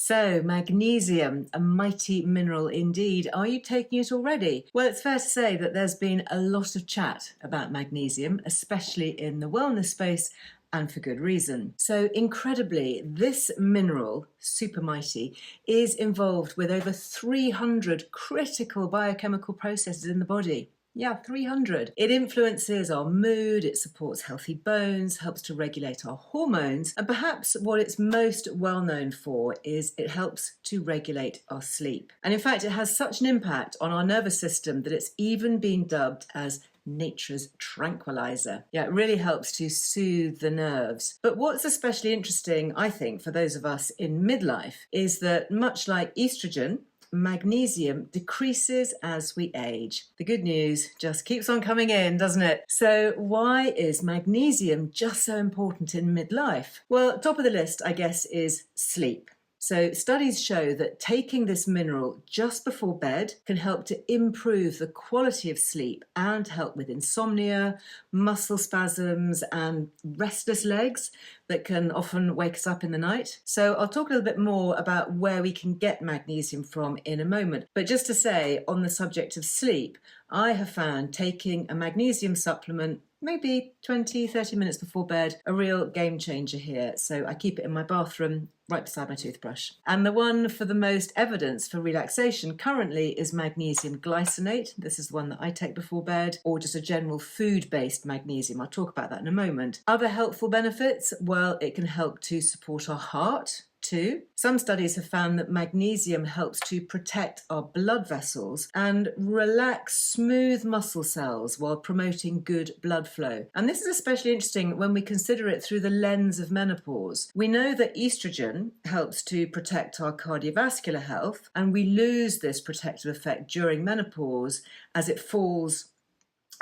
So, magnesium, a mighty mineral indeed. Are you taking it already? Well, it's fair to say that there's been a lot of chat about magnesium, especially in the wellness space, and for good reason. So, incredibly, this mineral, super mighty, is involved with over 300 critical biochemical processes in the body. Yeah, 300. It influences our mood, it supports healthy bones, helps to regulate our hormones, and perhaps what it's most well known for is it helps to regulate our sleep. And in fact, it has such an impact on our nervous system that it's even been dubbed as nature's tranquilizer. Yeah, it really helps to soothe the nerves. But what's especially interesting, I think, for those of us in midlife is that much like estrogen, magnesium decreases as we age. The good news just keeps on coming in, doesn't it? So why is magnesium just so important in midlife? Well, top of the list, I guess, is sleep. So studies show that taking this mineral just before bed can help to improve the quality of sleep and help with insomnia, muscle spasms, and restless legs that can often wake us up in the night. So I'll talk a little bit more about where we can get magnesium from in a moment. But just to say, on the subject of sleep, I have found taking a magnesium supplement maybe 20-30 minutes before bed, a real game changer here. So I keep it in my bathroom right beside my toothbrush. And the one for the most evidence for relaxation currently is magnesium glycinate. This is the one that I take before bed, or just a general food-based magnesium. I'll talk about that in a moment. Other helpful benefits, well, it can help to support our heart too. Some studies have found that magnesium helps to protect our blood vessels and relax smooth muscle cells while promoting good blood flow. And this is especially interesting when we consider it through the lens of menopause. We know that estrogen helps to protect our cardiovascular health, and we lose this protective effect during menopause as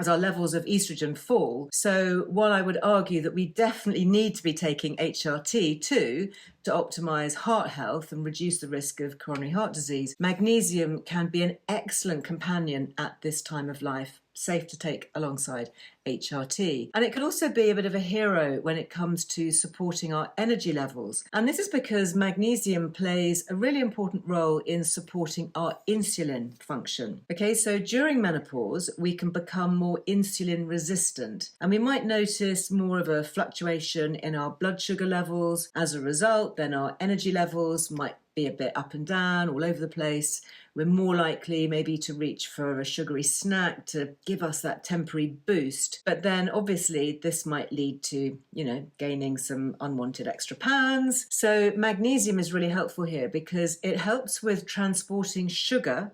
our levels of estrogen fall. So while I would argue that we definitely need to be taking HRT too to optimize heart health and reduce the risk of coronary heart disease, magnesium can be an excellent companion at this time of life, safe to take alongside HRT. And it can also be a bit of a hero when it comes to supporting our energy levels. And this is because magnesium plays a really important role in supporting our insulin function. Okay, so during menopause, we can become more insulin resistant, and we might notice more of a fluctuation in our blood sugar levels. As a result, then our energy levels might be a bit up and down, all over the place. We're more likely maybe to reach for a sugary snack to give us that temporary boost. But then obviously this might lead to, gaining some unwanted extra pounds. So magnesium is really helpful here because it helps with transporting sugar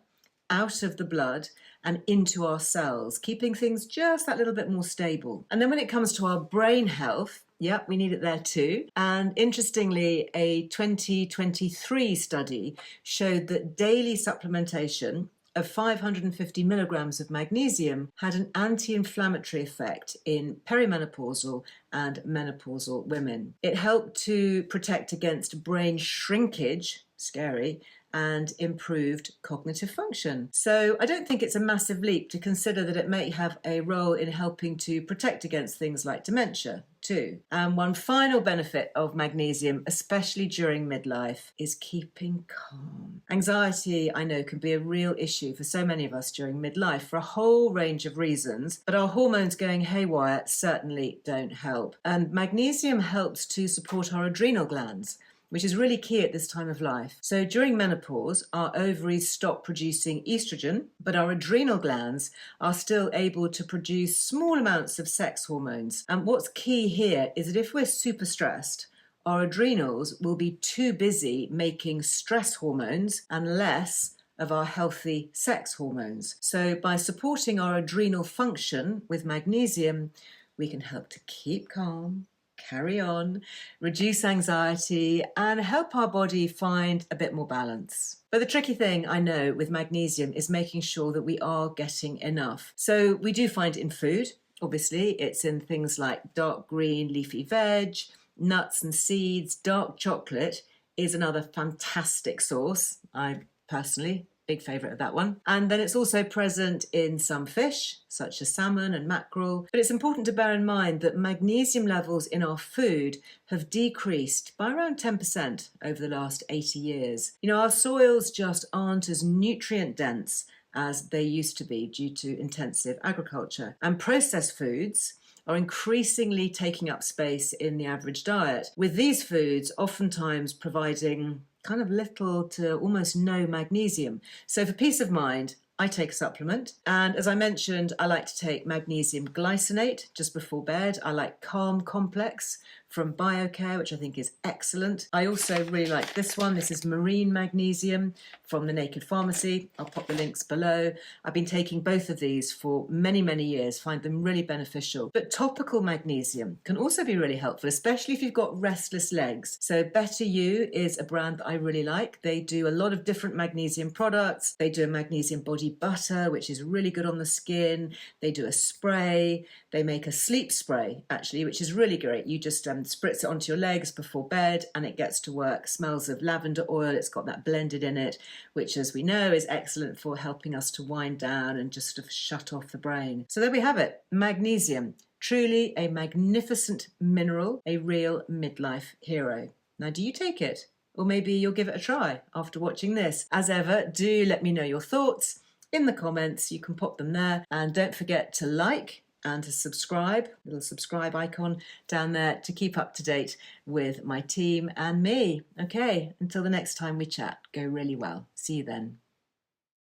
out of the blood and into our cells, keeping things just that little bit more stable. And then when it comes to our brain health, yep, we need it there too. And interestingly, a 2023 study showed that daily supplementation of 550 milligrams of magnesium had an anti-inflammatory effect in perimenopausal and menopausal women. It helped to protect against brain shrinkage, scary, and improved cognitive function. So I don't think it's a massive leap to consider that it may have a role in helping to protect against things like dementia too. And one final benefit of magnesium, especially during midlife, is keeping calm. Anxiety, I know, can be a real issue for so many of us during midlife for a whole range of reasons, but our hormones going haywire certainly don't help. And magnesium helps to support our adrenal glands, which is really key at this time of life. So during menopause, our ovaries stop producing estrogen, but our adrenal glands are still able to produce small amounts of sex hormones. And what's key here is that if we're super stressed, our adrenals will be too busy making stress hormones and less of our healthy sex hormones. So by supporting our adrenal function with magnesium, we can help to keep calm, carry on, reduce anxiety, and help our body find a bit more balance. But the tricky thing, I know, with magnesium is making sure that we are getting enough. So we do find it in food. Obviously, it's in things like dark green leafy veg, nuts and seeds. Dark chocolate is another fantastic source. I personally Big favourite of that one. And then it's also present in some fish, such as salmon and mackerel. But it's important to bear in mind that magnesium levels in our food have decreased by around 10% over the last 80 years. You know, our soils just aren't as nutrient dense as they used to be due to intensive agriculture. And processed foods are increasingly taking up space in the average diet, with these foods oftentimes providing kind of little to almost no magnesium. So for peace of mind, I take a supplement, and as I mentioned, I like to take magnesium glycinate just before bed. I like Calm Complex from BioCare, which I think is excellent. I also really like this one. This is marine magnesium from the Naked Pharmacy. I'll pop the links below. I've been taking both of these for many, many years, find them really beneficial. But topical magnesium can also be really helpful, especially if you've got restless legs. So Better You is a brand that I really like. They do a lot of different magnesium products. They do a magnesium body butter, which is really good on the skin. They do a spray. They make a sleep spray, actually, which is really great. You just spritz it onto your legs before bed and it gets to work. Smells of lavender oil. It's got that blended in it, which, as we know, is excellent for helping us to wind down and just sort of shut off the brain. So there we have it. Magnesium. Truly a magnificent mineral, a real midlife hero. Now, do you take it? Or maybe you'll give it a try after watching this. As ever, do let me know your thoughts in the comments. You can pop them there. And don't forget to like and to subscribe, little subscribe icon down there to keep up to date with my team and me. Okay, until the next time we chat, go really well. See you then.